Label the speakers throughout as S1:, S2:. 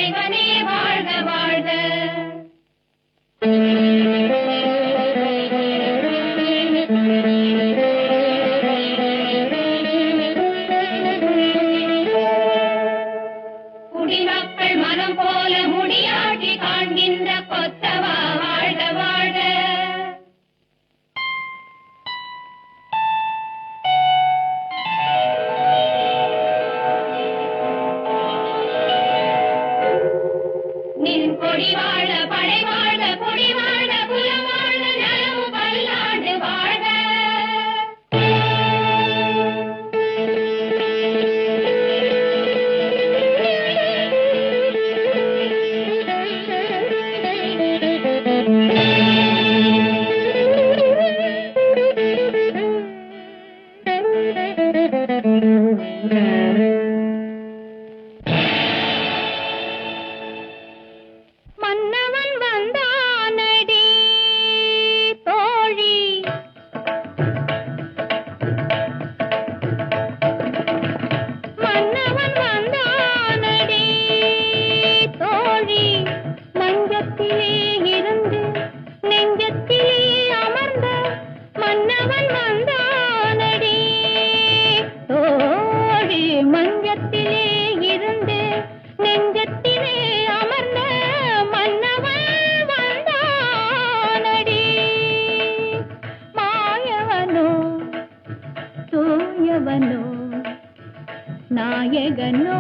S1: இறைவனே வாழ்க வாழ்க. குடிமக்கள் மனம் போல முடியாட்சி காண்கின்ற கொத்தவா வாழ்க வாழ்க. நின் கொடி வாழ படை வாழ குடி வாழ குலம் வாழ நலமு பல்லாண்டு வாழ்க. மன்னவன் வந்தானடி தோழி, மன்னவன் வந்தானடி தோழி, மஞ்சத்திலே இருந்து நெஞ்சத்திலே அமர்ந்த மன்னவன் வந்தானடி தோழி, மஞ்சத்திலே இருந்து நெஞ்சத்திலே அமர்ந்த மன்னவன் வந்தானடி. மாயவனோ தூயவனோ நாயகனோ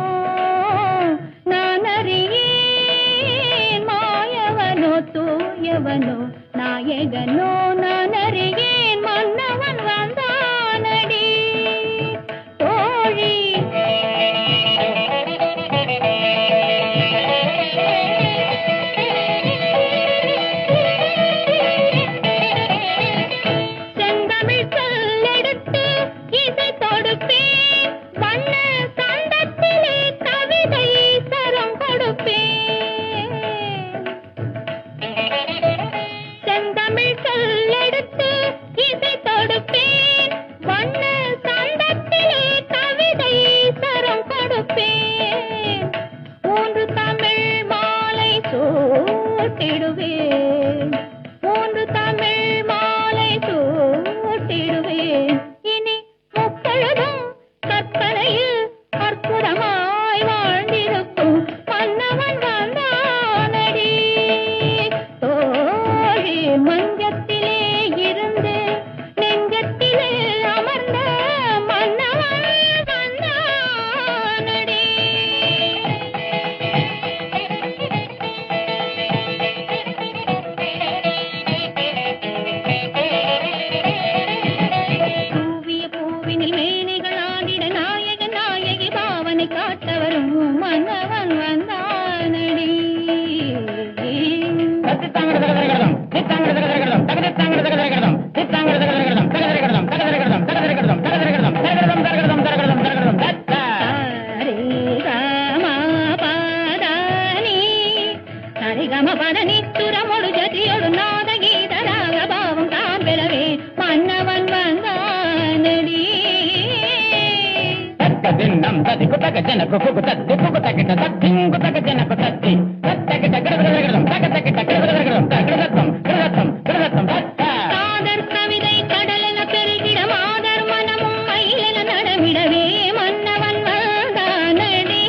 S1: நான் அறியேன். மாயவனோ தூயவனோ நாயகனோ நான் அறியேன். மன்னவன் வந்தானடி தோழி. செந்தமிழ் சொல்லெடுத்து இசை தொடுப்பேன், வண்ண சந்தத்திலே கவிதை சரம் கொடுப்பேன். செந்தமிழ் சொல்லெடுத்து இசை தொடுப்பேன், வண்ண சந்தத்திலே கவிதை சரம் கொடுப்பேன். மூன்று தமிழ் மாலை சூட்டிடுவேன், மூன்று தமிழ் மாலை சூட்டிடுவேன். இனி முப்பொழுதும் கற்பனையில் அற்புதமாய் வாழ்ந்திருக்கும் மன்னவன் வந்தானடி தோழி, மஞ்சத்திலே இருந்து நெஞ்சத்திலே அமர்ந்த மன்னவன் வந்தானடி. தூவிய பூவினில் மேனிகள் ஆடிட நாயக நாயகி பாவனை காட்டவரும் மன்னவன் வந்தானடி. சரிகம பதனி துரமொடு ஜதியோடு நாத கீதராக பாவம் காம்பெறவே மன்னவன் வந்தானடி.
S2: தின்னம் ததி குத்தக ஜனக்கு குத்தத்தி குத்தகிட்ட தத்திங்கு தக ஜனக்கு தத்தி தத்தகிட்ட கிடகிடம் தகதகிட்ட கிடகிடம் தகதத்தம் கிடதத்தம் கிடதத்தம் தத்த
S1: காதர் கவிதை கடலென பெருகிட மாதர் மனமும் மயிலென நடமிடவே மன்னவன் வந்தானடி.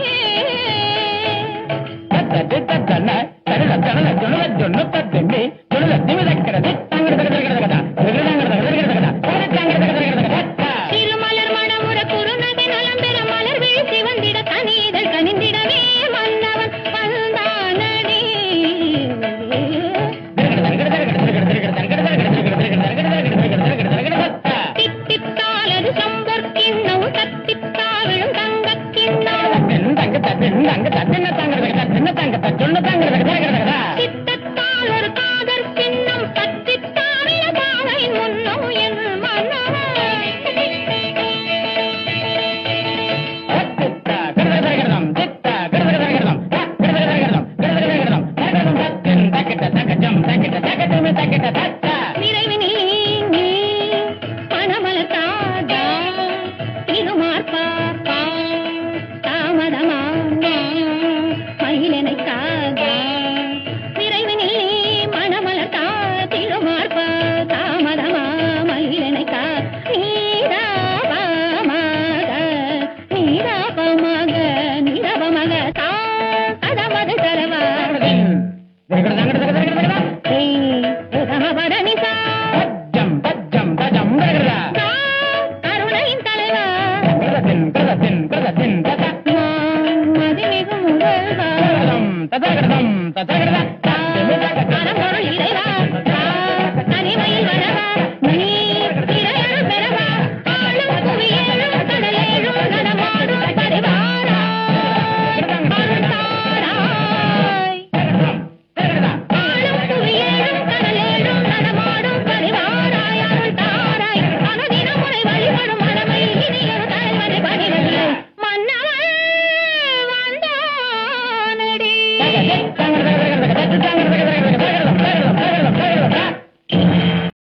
S2: தத்ததி தத்தன தடல தடல ஜொனல ஜொன்னு தத்திமி ஜொனல திமிதக்கிறது தங்கடதகதகதகதா கிடகிடங்கடதகதகதகதா கிடகிடங்கடதகதகதகதா
S1: திருமலர் மணமுற குறுநகை நலம் பெற மலர் வீழ்ச்சி வந்திட கனிதழ் கனிந்திடவே மன்னவன் வந்தானடி. தித்தித்தாலது சம்பர் கிண்ணம் தத்தித்தால் விழும் தங்கக் கிண்ணம் சித்தத்தால் ஒரு காதற் கிண்ணம் தத்தித்தாவில பாவையின் முன்னம் என் மன்னவன் மயிலனை
S2: கிடதம் கிடதம் கிடதம்
S1: கமபதனிசா
S2: தஜ்ஜம் தஜ்ஜம் தஜம் கிடதா
S1: கருணையின் தலைவா
S2: கிடதத்தின் கிடதத்தின் கிடதத்தின் ததா
S1: மதிமிகு முதல்வா
S2: கிடதம் ததா கிடதம் ததா கிடதம்